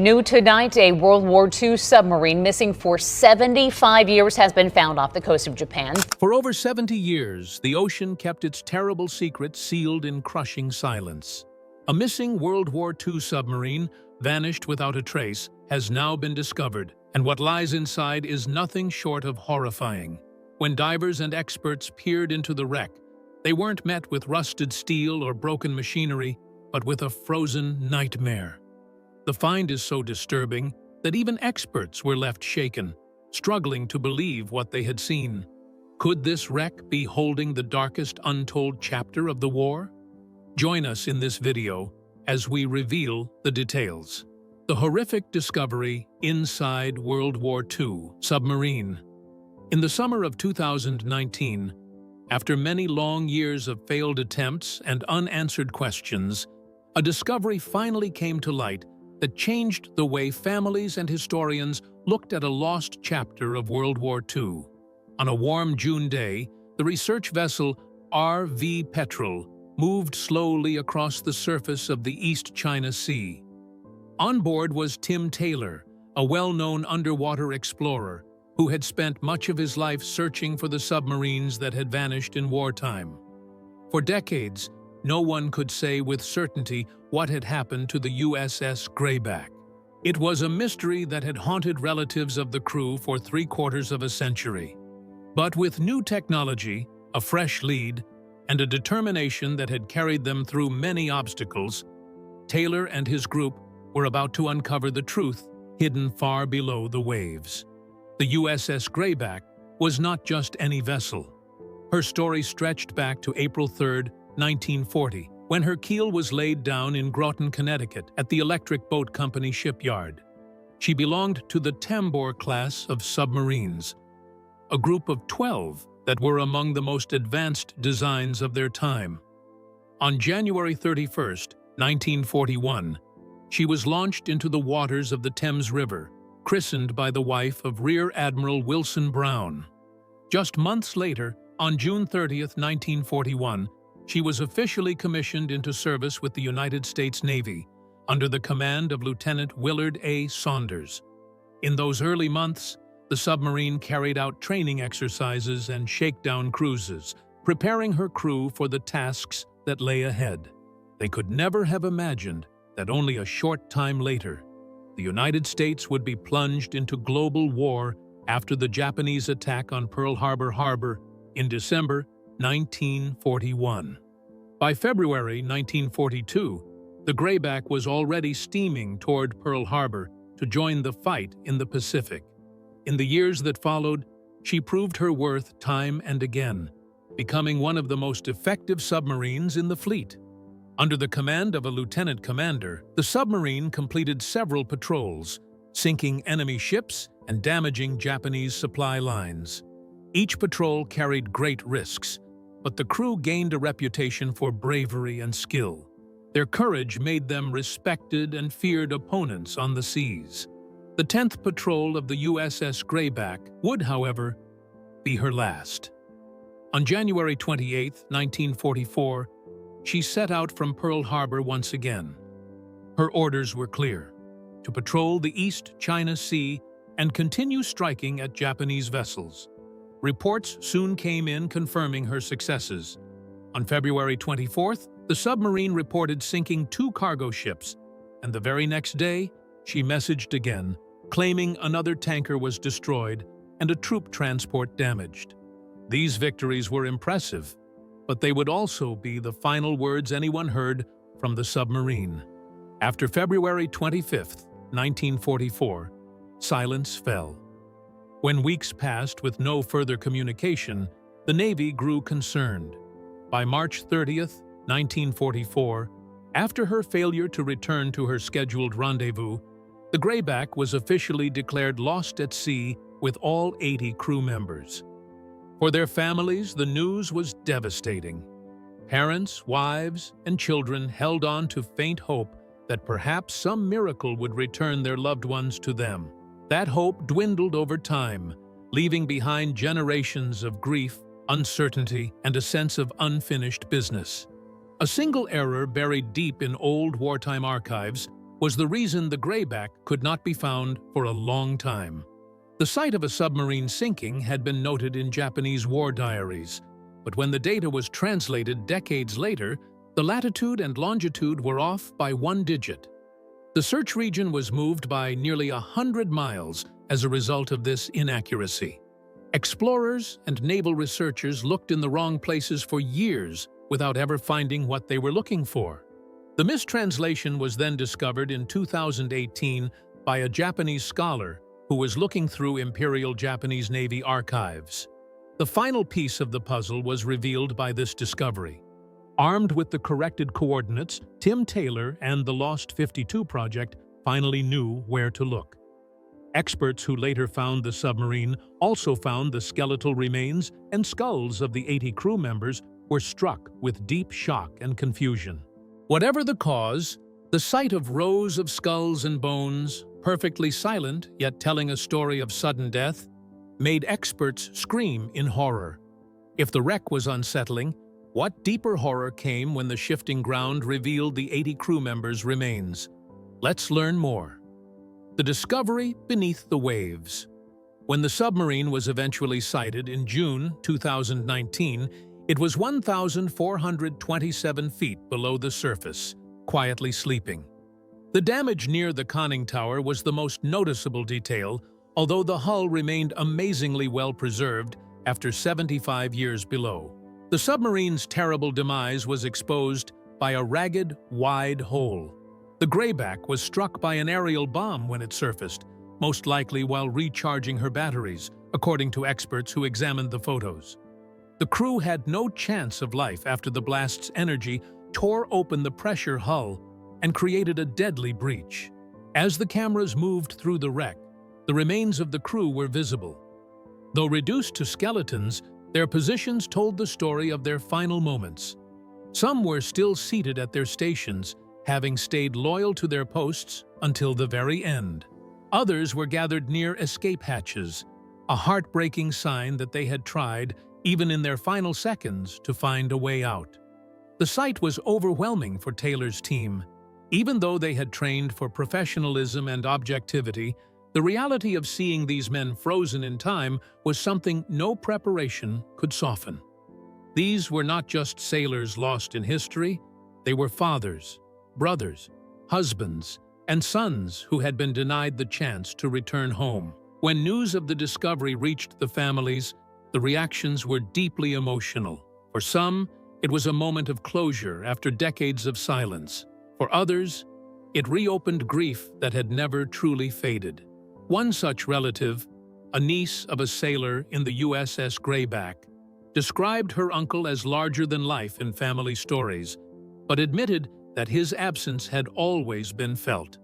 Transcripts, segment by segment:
New tonight, a World War II submarine missing for 75 years has been found off the coast of Japan. For over 70 years, the ocean kept its terrible secret sealed in crushing silence. A missing World War II submarine, vanished without a trace, has now been discovered, and what lies inside is nothing short of horrifying. When divers and experts peered into the wreck, they weren't met with rusted steel or broken machinery, but with a frozen nightmare. The find is so disturbing that even experts were left shaken, struggling to believe what they had seen. Could this wreck be holding the darkest untold chapter of the war? Join us in this video as we reveal the details. The horrific discovery inside World War II submarine. In the summer of 2019, after many long years of failed attempts and unanswered questions, a discovery finally came to light that changed the way families and historians looked at a lost chapter of World War II. On a warm June day, the research vessel RV Petrel moved slowly across the surface of the East China Sea. On board was Tim Taylor, a well-known underwater explorer who had spent much of his life searching for the submarines that had vanished in wartime. For decades, no one could say with certainty what had happened to the USS Greyback. It was a mystery that had haunted relatives of the crew for 3/4 of a century. But with new technology, a fresh lead, and a determination that had carried them through many obstacles, Taylor and his group were about to uncover the truth hidden far below the waves. The USS Greyback was not just any vessel. Her story stretched back to April 3, 1940, when her keel was laid down in Groton, Connecticut, at the Electric Boat Company shipyard. She belonged to the Tambor class of submarines, a group of 12 that were among the most advanced designs of their time. On January 31, 1941, she was launched into the waters of the Thames River, christened by the wife of Rear Admiral Wilson Brown. Just months later, on June 30, 1941, she was officially commissioned into service with the United States Navy under the command of Lieutenant Willard A. Saunders. In those early months, the submarine carried out training exercises and shakedown cruises, preparing her crew for the tasks that lay ahead. They could never have imagined that only a short time later, the United States would be plunged into global war after the Japanese attack on Pearl Harbor in December 1941. By February 1942, the Greyback was already steaming toward Pearl Harbor to join the fight in the Pacific. In the years that followed, she proved her worth time and again, becoming one of the most effective submarines in the fleet. Under the command of a lieutenant commander, the submarine completed several patrols, sinking enemy ships and damaging Japanese supply lines. Each patrol carried great risks, but the crew gained a reputation for bravery and skill. Their courage made them respected and feared opponents on the seas. The 10th patrol of the USS Greyback would, however, be her last. On January 28, 1944, she set out from Pearl Harbor once again. Her orders were clear: to patrol the East China Sea and continue striking at Japanese vessels. Reports soon came in confirming her successes. On February 24th, the submarine reported sinking 2 cargo ships, and the very next day, she messaged again, claiming another tanker was destroyed and a troop transport damaged. These victories were impressive, but they would also be the final words anyone heard from the submarine. After February 25, 1944, silence fell. When weeks passed with no further communication, the Navy grew concerned. By March 30, 1944, after her failure to return to her scheduled rendezvous, the Greyback was officially declared lost at sea with all 80 crew members. For their families, the news was devastating. Parents, wives, and children held on to faint hope that perhaps some miracle would return their loved ones to them. That hope dwindled over time, leaving behind generations of grief, uncertainty, and a sense of unfinished business. A single error buried deep in old wartime archives was the reason the Greyback could not be found for a long time. The site of a submarine sinking had been noted in Japanese war diaries, but when the data was translated decades later, the latitude and longitude were off by 1 digit. The search region was moved by nearly 100 miles as a result of this inaccuracy. Explorers and naval researchers looked in the wrong places for years without ever finding what they were looking for. The mistranslation was then discovered in 2018 by a Japanese scholar who was looking through Imperial Japanese Navy archives. The final piece of the puzzle was revealed by this discovery. Armed with the corrected coordinates, Tim Taylor and the Lost 52 project finally knew where to look. Experts who later found the submarine also found the skeletal remains and skulls of the 80 crew members were struck with deep shock and confusion. Whatever the cause, the sight of rows of skulls and bones, perfectly silent yet telling a story of sudden death, made experts scream in horror. If the wreck was unsettling, what deeper horror came when the shifting ground revealed the 80 crew members' remains? Let's learn more. The discovery beneath the waves. When the submarine was eventually sighted in June 2019, it was 1,427 feet below the surface, quietly sleeping. The damage near the conning tower was the most noticeable detail, although the hull remained amazingly well preserved after 75 years below. The submarine's terrible demise was exposed by a ragged, wide hole. The Greyback was struck by an aerial bomb when it surfaced, most likely while recharging her batteries, according to experts who examined the photos. The crew had no chance of life after the blast's energy tore open the pressure hull and created a deadly breach. As the cameras moved through the wreck, the remains of the crew were visible. Though reduced to skeletons, their positions told the story of their final moments. Some were still seated at their stations, having stayed loyal to their posts until the very end. Others were gathered near escape hatches, a heartbreaking sign that they had tried, even in their final seconds, to find a way out. The sight was overwhelming for Taylor's team. Even though they had trained for professionalism and objectivity, the reality of seeing these men frozen in time was something no preparation could soften. These were not just sailors lost in history, they were fathers, brothers, husbands, and sons who had been denied the chance to return home. When news of the discovery reached the families, the reactions were deeply emotional. For some, it was a moment of closure after decades of silence. For others, it reopened grief that had never truly faded. One such relative, a niece of a sailor in the USS Greyback, described her uncle as larger than life in family stories, but admitted that his absence had always been felt.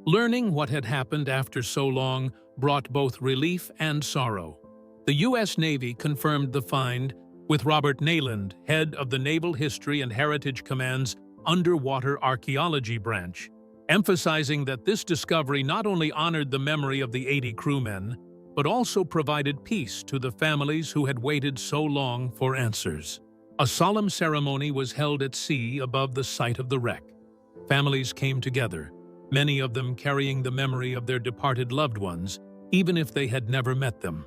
Learning what had happened after so long brought both relief and sorrow. The U.S. Navy confirmed the find, with Robert Nayland, head of the Naval History and Heritage Command's Underwater Archaeology Branch, emphasizing that this discovery not only honored the memory of the 80 crewmen, but also provided peace to the families who had waited so long for answers. A solemn ceremony was held at sea above the site of the wreck. Families came together, many of them carrying the memory of their departed loved ones, even if they had never met them.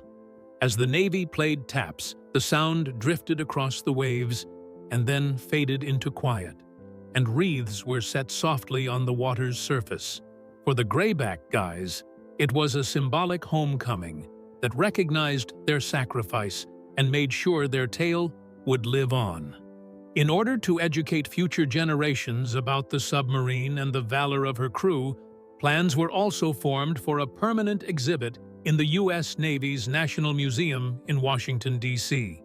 As the Navy played taps, the sound drifted across the waves and then faded into quiet, and wreaths were set softly on the water's surface. For the Greyback guys, it was a symbolic homecoming that recognized their sacrifice and made sure their tale would live on. In order to educate future generations about the submarine and the valor of her crew, plans were also formed for a permanent exhibit in the U.S. Navy's National Museum in Washington, D.C.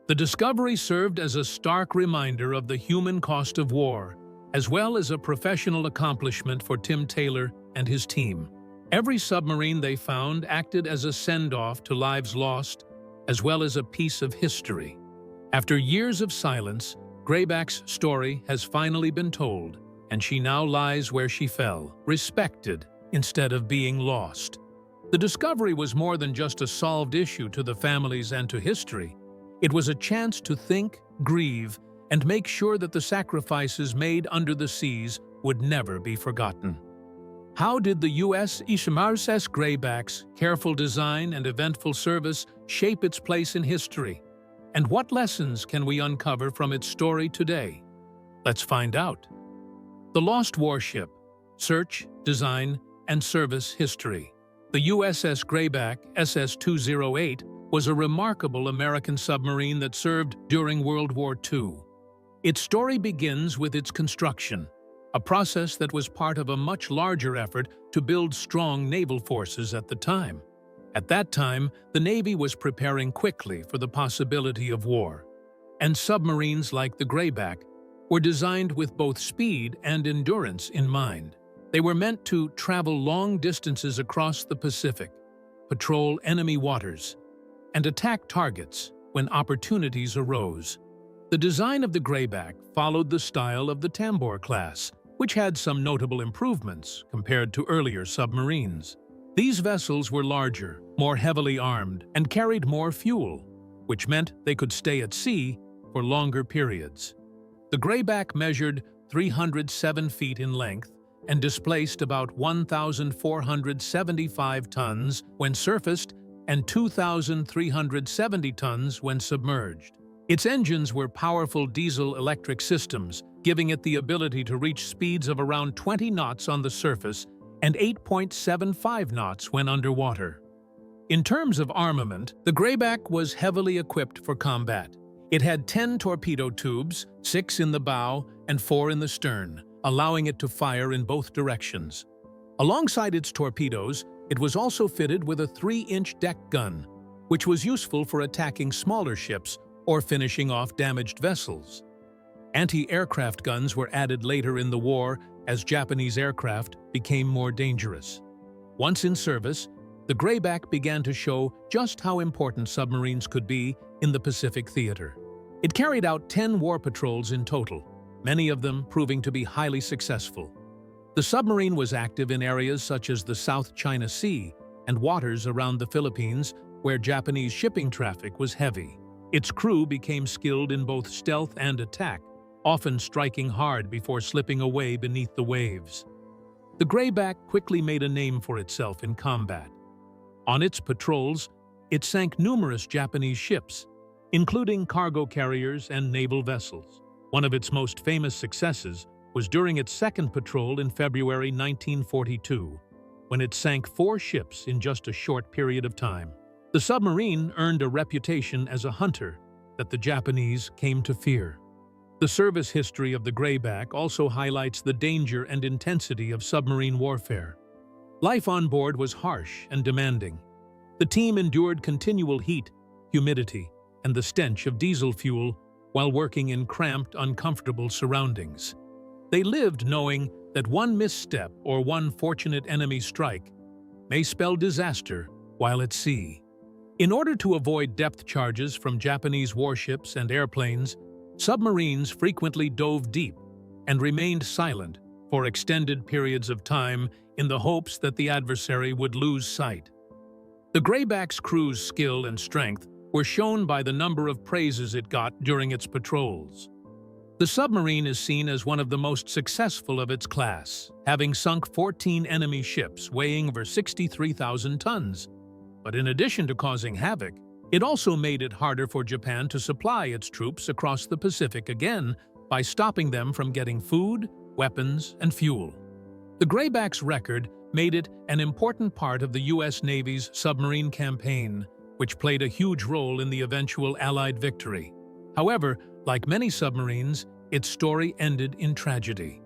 The discovery served as a stark reminder of the human cost of war, as well as a professional accomplishment for Tim Taylor and his team. Every submarine they found acted as a send-off to lives lost, as well as a piece of history. After years of silence, Greyback's story has finally been told, and she now lies where she fell, respected instead of being lost. The discovery was more than just a solved issue to the families and to history. It was a chance to think, grieve, and make sure that the sacrifices made under the seas would never be forgotten. How did the USS Greyback's careful design and eventful service shape its place in history? And what lessons can we uncover from its story today? Let's find out. The Lost Warship: Search, Design, and Service History. The USS Greyback, SS-208, was a remarkable American submarine that served during World War II. Its story begins with its construction, a process that was part of a much larger effort to build strong naval forces at the time. At that time, the Navy was preparing quickly for the possibility of war, and submarines like the Greyback were designed with both speed and endurance in mind. They were meant to travel long distances across the Pacific, patrol enemy waters, and attack targets when opportunities arose. The design of the Greyback followed the style of the Tambor class, which had some notable improvements compared to earlier submarines. These vessels were larger, more heavily armed, and carried more fuel, which meant they could stay at sea for longer periods. The Greyback measured 307 feet in length and displaced about 1,475 tons when surfaced and 2,370 tons when submerged. Its engines were powerful diesel-electric systems, giving it the ability to reach speeds of around 20 knots on the surface and 8.75 knots when underwater. In terms of armament, the Greyback was heavily equipped for combat. It had 10 torpedo tubes, 6 in the bow and 4 in the stern, allowing it to fire in both directions. Alongside its torpedoes, it was also fitted with a 3-inch deck gun, which was useful for attacking smaller ships or finishing off damaged vessels. Anti-aircraft guns were added later in the war as Japanese aircraft became more dangerous. Once in service, the Greyback began to show just how important submarines could be in the Pacific theater. It carried out 10 war patrols in total, many of them proving to be highly successful. The submarine was active in areas such as the South China Sea and waters around the Philippines, where Japanese shipping traffic was heavy. Its crew became skilled in both stealth and attack, often striking hard before slipping away beneath the waves. The Greyback quickly made a name for itself in combat. On its patrols, it sank numerous Japanese ships, including cargo carriers and naval vessels. One of its most famous successes was during its second patrol in February 1942, when it sank 4 ships in just a short period of time. The submarine earned a reputation as a hunter that the Japanese came to fear. The service history of the Greyback also highlights the danger and intensity of submarine warfare. Life on board was harsh and demanding. The team endured continual heat, humidity, and the stench of diesel fuel while working in cramped, uncomfortable surroundings. They lived knowing that one misstep or one fortunate enemy strike may spell disaster while at sea. In order to avoid depth charges from Japanese warships and airplanes, submarines frequently dove deep and remained silent for extended periods of time in the hopes that the adversary would lose sight. The Greyback's crew's skill and strength were shown by the number of praises it got during its patrols. The submarine is seen as one of the most successful of its class, having sunk 14 enemy ships weighing over 63,000 tons. But in addition to causing havoc, it also made it harder for Japan to supply its troops across the Pacific again by stopping them from getting food, weapons, and fuel. The Greyback's record made it an important part of the U.S. Navy's submarine campaign, which played a huge role in the eventual Allied victory. However, like many submarines, its story ended in tragedy.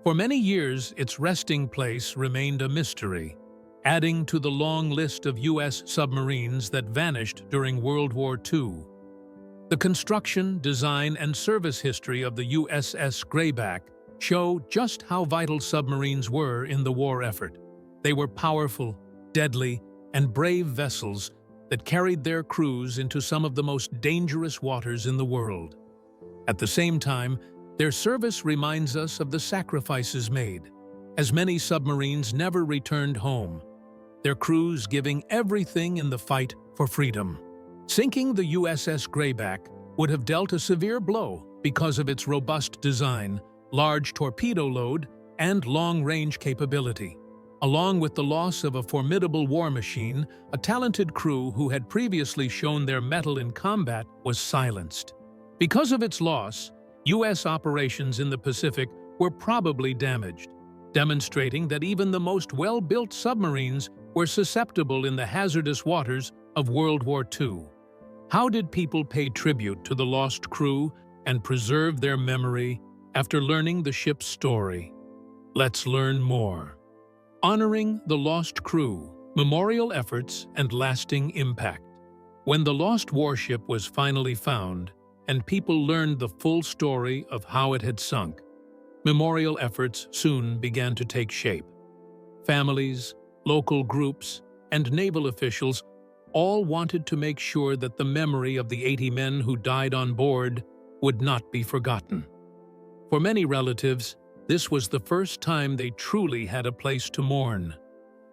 For many years, its resting place remained a mystery, adding to the long list of U.S. submarines that vanished during World War II. The construction, design, and service history of the USS Greyback show just how vital submarines were in the war effort. They were powerful, deadly, and brave vessels that carried their crews into some of the most dangerous waters in the world. At the same time, their service reminds us of the sacrifices made, as many submarines never returned home, their crews giving everything in the fight for freedom. Sinking the USS Greyback would have dealt a severe blow because of its robust design, large torpedo load, and long-range capability. Along with the loss of a formidable war machine, a talented crew who had previously shown their mettle in combat was silenced. Because of its loss, U.S. operations in the Pacific were probably damaged, demonstrating that even the most well-built submarines were susceptible in the hazardous waters of World War II. How did people pay tribute to the lost crew and preserve their memory after learning the ship's story? Let's learn more. Honoring the lost crew, memorial efforts, and lasting impact. When the lost warship was finally found, and people learned the full story of how it had sunk, memorial efforts soon began to take shape. Families, local groups, and naval officials all wanted to make sure that the memory of the 80 men who died on board would not be forgotten. For many relatives, this was the first time they truly had a place to mourn.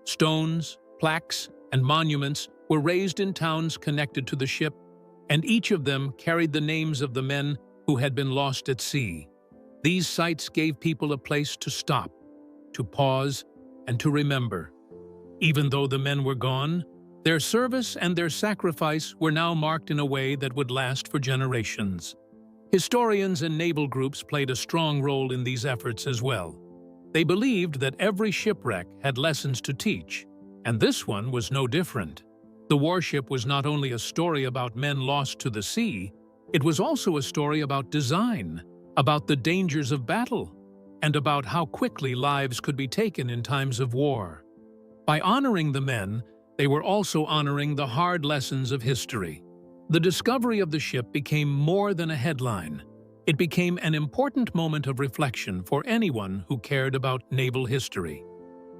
Stones, plaques, and monuments were raised in towns connected to the ship, and each of them carried the names of the men who had been lost at sea. These sites gave people a place to stop, to pause, and to remember. Even though the men were gone, their service and their sacrifice were now marked in a way that would last for generations. Historians and naval groups played a strong role in these efforts as well. They believed that every shipwreck had lessons to teach, and this one was no different. The warship was not only a story about men lost to the sea, it was also a story about design, about the dangers of battle, and about how quickly lives could be taken in times of war. By honoring the men, they were also honoring the hard lessons of history. The discovery of the ship became more than a headline. It became an important moment of reflection for anyone who cared about naval history.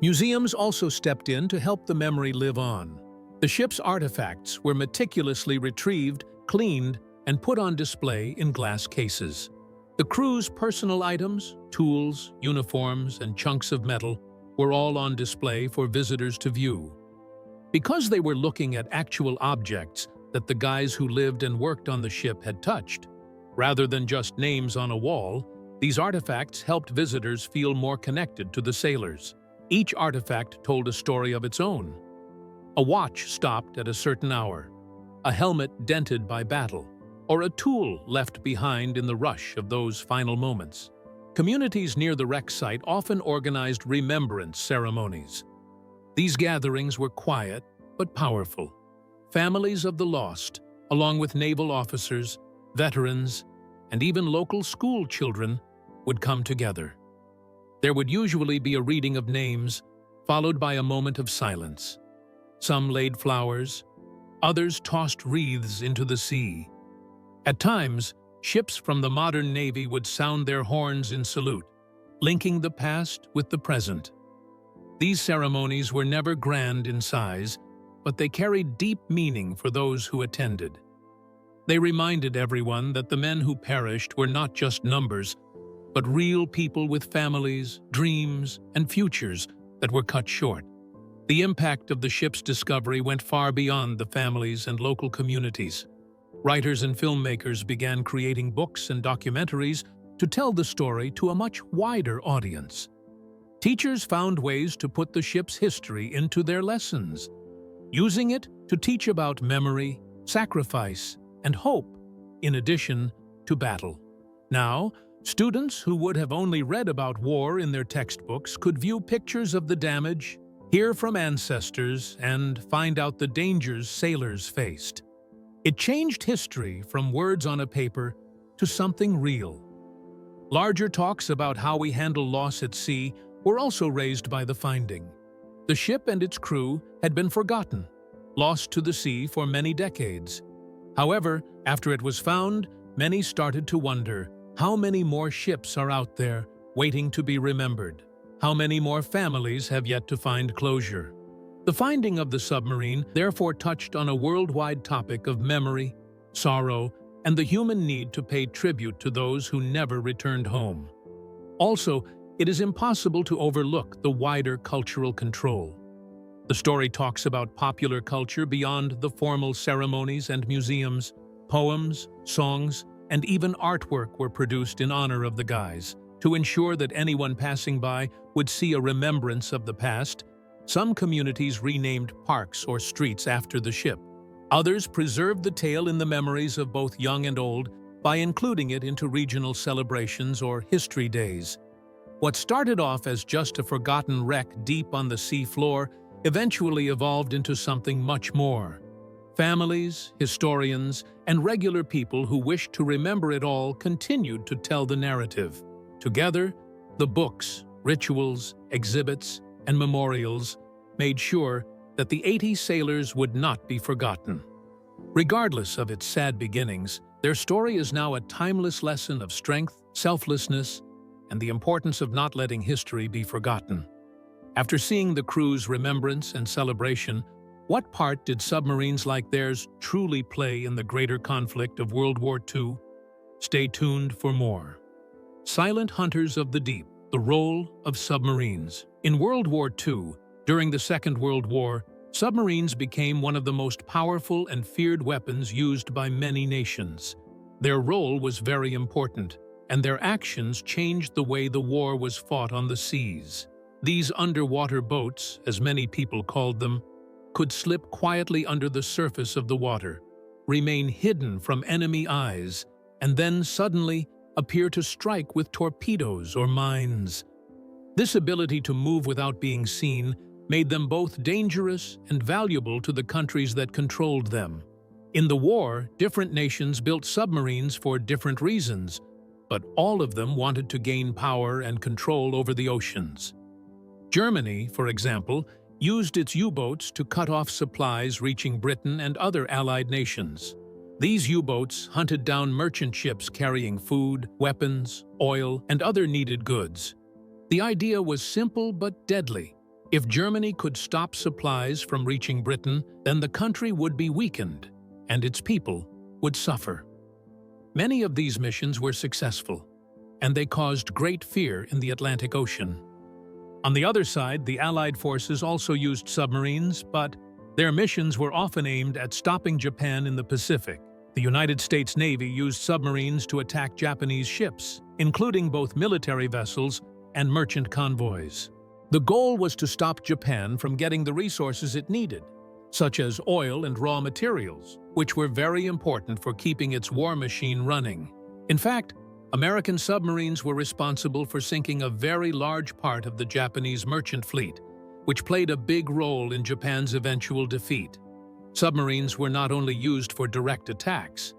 Museums also stepped in to help the memory live on. The ship's artifacts were meticulously retrieved, cleaned, and put on display in glass cases. The crew's personal items, tools, uniforms, and chunks of metal were all on display for visitors to view. Because they were looking at actual objects that the guys who lived and worked on the ship had touched, rather than just names on a wall, these artifacts helped visitors feel more connected to the sailors. Each artifact told a story of its own. A watch stopped at a certain hour, a helmet dented by battle, or a tool left behind in the rush of those final moments. Communities near the wreck site often organized remembrance ceremonies. These gatherings were quiet but powerful. Families of the lost, along with naval officers, veterans, and even local school children, would come together. There would usually be a reading of names, followed by a moment of silence. Some laid flowers, others tossed wreaths into the sea. At times, ships from the modern Navy would sound their horns in salute, linking the past with the present. These ceremonies were never grand in size, but they carried deep meaning for those who attended. They reminded everyone that the men who perished were not just numbers, but real people with families, dreams, and futures that were cut short. The impact of the ship's discovery went far beyond the families and local communities. Writers and filmmakers began creating books and documentaries to tell the story to a much wider audience. Teachers found ways to put the ship's history into their lessons, using it to teach about memory, sacrifice, and hope, in addition to battle. Now, students who would have only read about war in their textbooks could view pictures of the damage, hear from ancestors, and find out the dangers sailors faced. It changed history from words on a paper to something real. Larger talks about how we handle loss at sea were also raised by the finding. The ship and its crew had been forgotten, lost to the sea for many decades. However, after it was found, many started to wonder, how many more ships are out there waiting to be remembered? How many more families have yet to find closure? The finding of the submarine therefore touched on a worldwide topic of memory, sorrow, and the human need to pay tribute to those who never returned home. Also, it is impossible to overlook the wider cultural control. The story talks about popular culture beyond the formal ceremonies and museums. Poems, songs, and even artwork were produced in honor of the guys, to ensure that anyone passing by would see a remembrance of the past Some communities renamed parks or streets after the ship. Others preserved the tale in the memories of both young and old by including it into regional celebrations or history days. What started off as just a forgotten wreck deep on the sea floor eventually evolved into something much more. Families, historians, and regular people who wished to remember it all continued to tell the narrative. Together, the books, rituals, exhibits, and memorials made sure that the 80 sailors would not be forgotten. Regardless of its sad beginnings, their story is now a timeless lesson of strength, selflessness, and the importance of not letting history be forgotten. After seeing the crew's remembrance and celebration, what part did submarines like theirs truly play in the greater conflict of World War II? Stay tuned for more. Silent Hunters of the Deep, the role of submarines. In World War II, during the Second World War, submarines became one of the most powerful and feared weapons used by many nations. Their role was very important, and their actions changed the way the war was fought on the seas. These underwater boats, as many people called them, could slip quietly under the surface of the water, remain hidden from enemy eyes, and then suddenly appear to strike with torpedoes or mines. This ability to move without being seen made them both dangerous and valuable to the countries that controlled them. In the war, different nations built submarines for different reasons, but all of them wanted to gain power and control over the oceans. Germany, for example, used its U-boats to cut off supplies reaching Britain and other Allied nations. These U-boats hunted down merchant ships carrying food, weapons, oil, and other needed goods. The idea was simple but deadly. If Germany could stop supplies from reaching Britain, then the country would be weakened, and its people would suffer. Many of these missions were successful, and they caused great fear in the Atlantic Ocean. On the other side, the Allied forces also used submarines, but their missions were often aimed at stopping Japan in the Pacific. The United States Navy used submarines to attack Japanese ships, including both military vessels and merchant convoys. The goal was to stop Japan from getting the resources it needed, such as oil and raw materials, which were very important for keeping its war machine running. In fact, American submarines were responsible for sinking a very large part of the Japanese merchant fleet, which played a big role in Japan's eventual defeat. Submarines were not only used for direct attacks,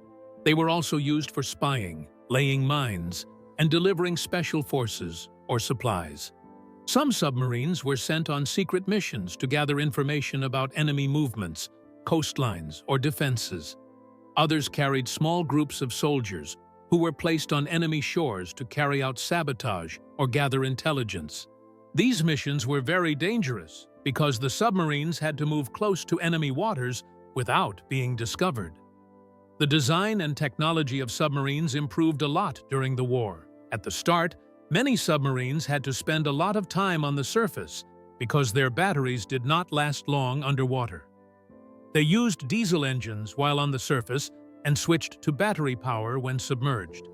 they were also used for spying, laying mines, and delivering special forces or supplies. Some submarines were sent on secret missions to gather information about enemy movements, coastlines, or defenses. Others carried small groups of soldiers who were placed on enemy shores to carry out sabotage or gather intelligence. These missions were very dangerous because the submarines had to move close to enemy waters without being discovered. The design and technology of submarines improved a lot during the war. At the start, many submarines had to spend a lot of time on the surface because their batteries did not last long underwater. They used diesel engines while on the surface and switched to battery power when submerged.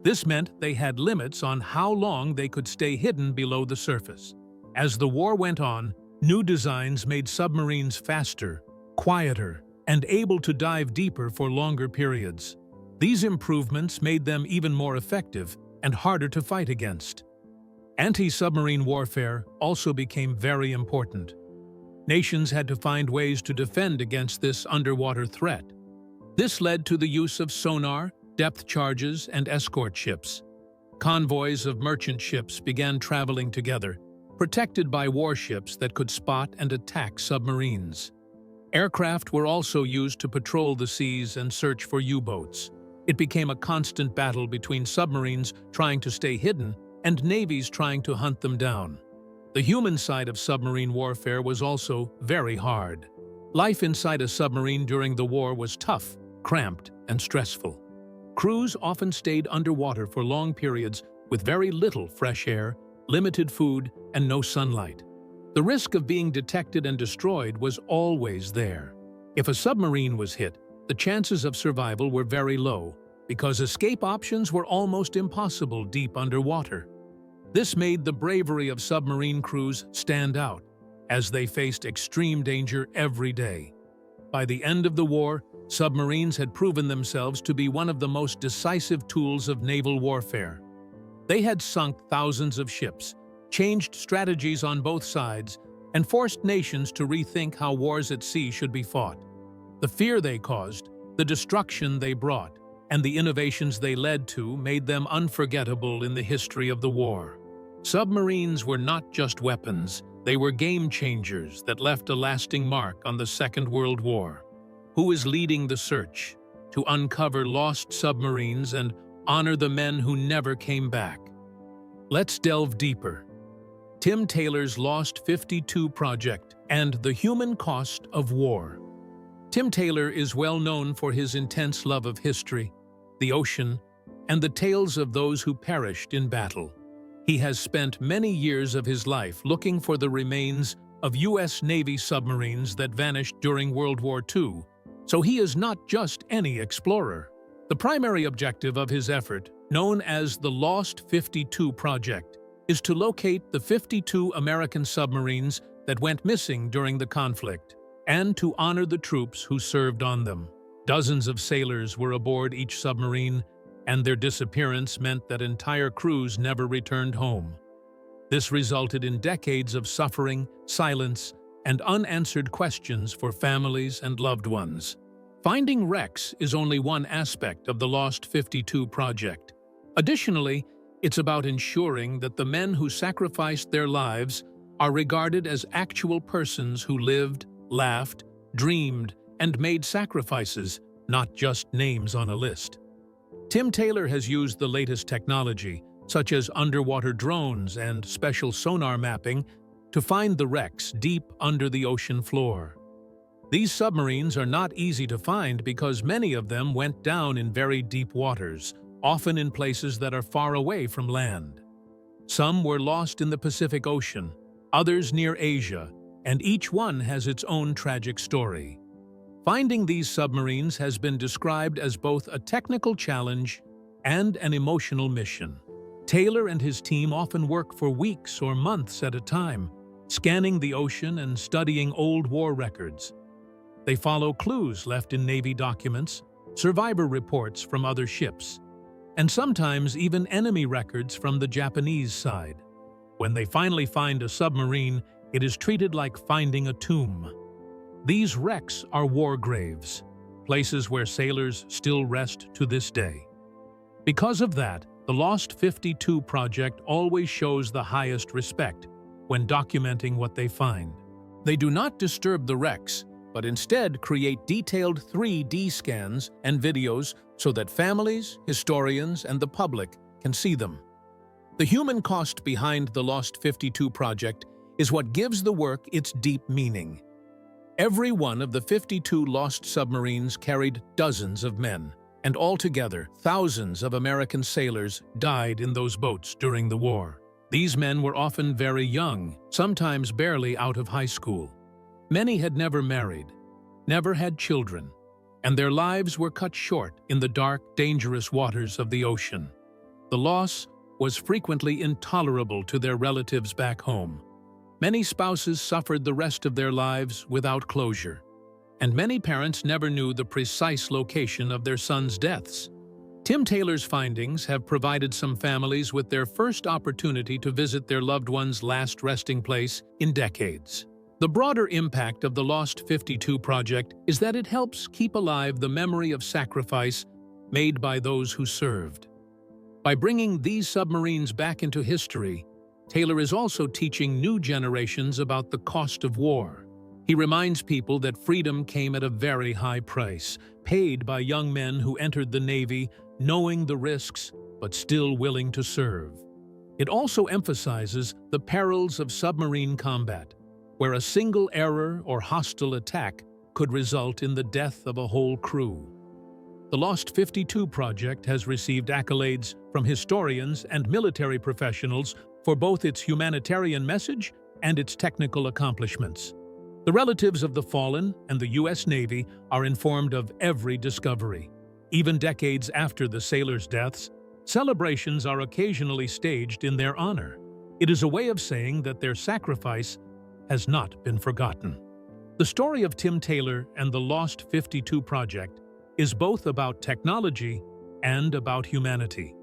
This meant they had limits on how long they could stay hidden below the surface. As the war went on, new designs made submarines faster, quieter, and able to dive deeper for longer periods. These improvements made them even more effective and harder to fight against. Anti-submarine warfare also became very important. Nations had to find ways to defend against this underwater threat. This led to the use of sonar, depth charges, and escort ships. Convoys of merchant ships began traveling together, protected by warships that could spot and attack submarines. Aircraft were also used to patrol the seas and search for U-boats. It became a constant battle between submarines trying to stay hidden and navies trying to hunt them down. The human side of submarine warfare was also very hard. Life inside a submarine during the war was tough, cramped, and stressful. Crews often stayed underwater for long periods with very little fresh air, limited food, and no sunlight. The risk of being detected and destroyed was always there. If a submarine was hit, the chances of survival were very low because escape options were almost impossible deep underwater. This made the bravery of submarine crews stand out. as they faced extreme danger every day. By the end of the war, submarines had proven themselves to be one of the most decisive tools of naval warfare. They had sunk thousands of ships, changed strategies on both sides, and forced nations to rethink how wars at sea should be fought. The fear they caused, the destruction they brought, and the innovations they led to made them unforgettable in the history of the war. Submarines were not just weapons, they were game changers that left a lasting mark on the Second World War. Who is leading the search to uncover lost submarines and honor the men who never came back? Let's delve deeper. Tim Taylor's Lost 52 Project and the Human Cost of War. Tim Taylor is well known for his intense love of history, the ocean, and the tales of those who perished in battle. He has spent many years of his life looking for the remains of U.S. Navy submarines that vanished during World War II, so he is not just any explorer. The primary objective of his effort, known as the Lost 52 Project, is to locate the 52 American submarines that went missing during the conflict, and to honor the troops who served on them. Dozens of sailors were aboard each submarine, and their disappearance meant that entire crews never returned home. This resulted in decades of suffering, silence, and unanswered questions for families and loved ones. Finding wrecks is only one aspect of the Lost 52 Project. Additionally, it's about ensuring that the men who sacrificed their lives are regarded as actual persons who lived, laughed, dreamed, and made sacrifices, not just names on a list. Tim Taylor has used the latest technology, such as underwater drones and special sonar mapping, to find the wrecks deep under the ocean floor. These submarines are not easy to find because many of them went down in very deep waters, often in places that are far away from land. Some were lost in the Pacific Ocean, others near Asia, and each one has its own tragic story. Finding these submarines has been described as both a technical challenge and an emotional mission. Taylor and his team often work for weeks or months at a time, scanning the ocean and studying old war records. They follow clues left in Navy documents, survivor reports from other ships, and sometimes even enemy records from the Japanese side. When they finally find a submarine, it is treated like finding a tomb. These wrecks are war graves, places where sailors still rest to this day. Because of that, the Lost 52 Project always shows the highest respect when documenting what they find. They do not disturb the wrecks, but instead create detailed 3D scans and videos so that families, historians, and the public can see them. The human cost behind the Lost 52 Project is what gives the work its deep meaning. Every one of the 52 lost submarines carried dozens of men, and altogether, thousands of American sailors died in those boats during the war. These men were often very young, sometimes barely out of high school. Many had never married, never had children, and their lives were cut short in the dark, dangerous waters of the ocean. The loss was frequently intolerable to their relatives back home. Many spouses suffered the rest of their lives without closure, and many parents never knew the precise location of their sons' deaths. Tim Taylor's findings have provided some families with their first opportunity to visit their loved one's last resting place in decades. The broader impact of the Lost 52 Project is that it helps keep alive the memory of sacrifice made by those who served. By bringing these submarines back into history, Taylor is also teaching new generations about the cost of war. He reminds people that freedom came at a very high price, paid by young men who entered the Navy knowing the risks but still willing to serve. It also emphasizes the perils of submarine combat, where a single error or hostile attack could result in the death of a whole crew. The Lost 52 Project has received accolades from historians and military professionals for both its humanitarian message and its technical accomplishments. The relatives of the fallen and the U.S. Navy are informed of every discovery. Even decades after the sailors' deaths, celebrations are occasionally staged in their honor. It is a way of saying that their sacrifice has not been forgotten. The story of Tim Taylor and the Lost 52 project is both about technology and about humanity.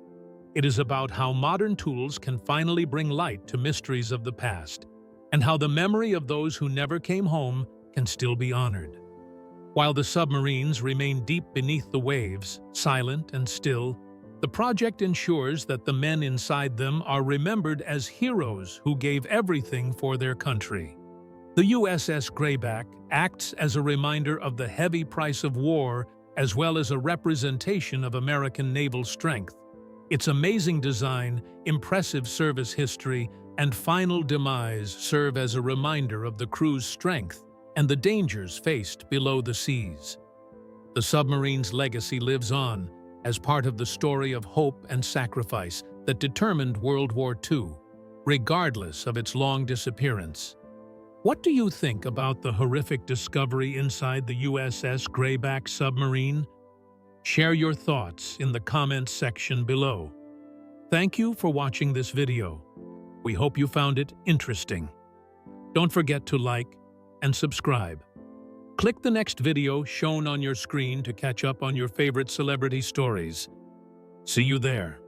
It is about how modern tools can finally bring light to mysteries of the past, and how the memory of those who never came home can still be honored. While the submarines remain deep beneath the waves, silent and still, the project ensures that the men inside them are remembered as heroes who gave everything for their country. The USS Greyback acts as a reminder of the heavy price of war as well as a representation of American naval strength. Its amazing design, impressive service history, and final demise serve as a reminder of the crew's strength and the dangers faced below the seas. The submarine's legacy lives on as part of the story of hope and sacrifice that determined World War II, regardless of its long disappearance. What do you think about the horrific discovery inside the USS Greyback submarine? Share your thoughts in the comments section below. Thank you for watching this video. We hope you found it interesting. Don't forget to like and subscribe. Click the next video shown on your screen to catch up on your favorite celebrity stories. See you there.